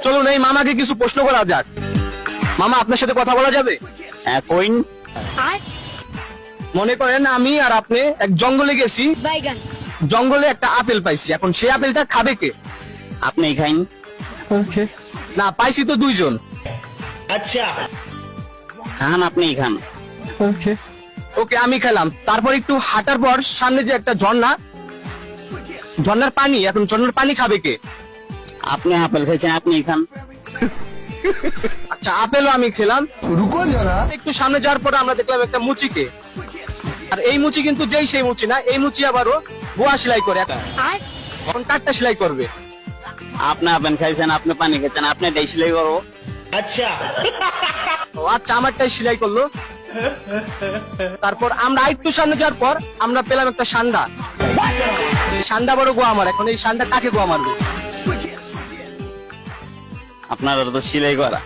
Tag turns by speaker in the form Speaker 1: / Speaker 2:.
Speaker 1: চলুন এই মামাকে কিছু প্রশ্ন করা যাক। মামা, আপনার সাথে কথা বলা যাবে?
Speaker 2: হ্যাঁ, কইন।
Speaker 1: মনে করেন আমি আর আপনি এক জঙ্গলে গেছি,
Speaker 3: বাইগান
Speaker 1: জঙ্গলে একটা আপেল পাইছি, এখন সেই আপেলটা খাবে কে?
Speaker 2: আপনি খাইন।
Speaker 1: না, পাইছি তো দুইজন।
Speaker 2: খান, আপনি খান।
Speaker 1: ওকে, আমি খেলাম। তারপর একটু হাঁটার পর সামনে যে একটা ঝর্ণা, ঝর্ণার পানি, এখন ঝর্ণার পানি খাবে কে?
Speaker 2: আপনি আপেল খাইছেন, আপনি খান।
Speaker 1: আচ্ছা, আপেলও আমি খেলাম।
Speaker 4: रुको जरा।
Speaker 1: একটু সামনে যাওয়ার পর আমরা দেখলাম একটা মুচিকে, আর এই মুচি কিন্তু যেই সেই মুচি না, এই মুচি আবারও বোয়া সেলাই করে। এখন কাঠটা সেলাই করবে।
Speaker 2: আপনি আপেল খাইছেন, আপনি পানি খাইছেন, আপনি এটাই সেলাই করবো।
Speaker 1: ও আচ্ছা, আমারটাই সেলাই করলো। তারপর আমরা একটু সামনে যাওয়ার পর আমরা পেলাম একটা সান্ডা। এই সান্ডা বড় গোয়া আমার, এখন এই সান্ডা কাকে গোয়া মারবে?
Speaker 2: আপনার তো সেলাই করা।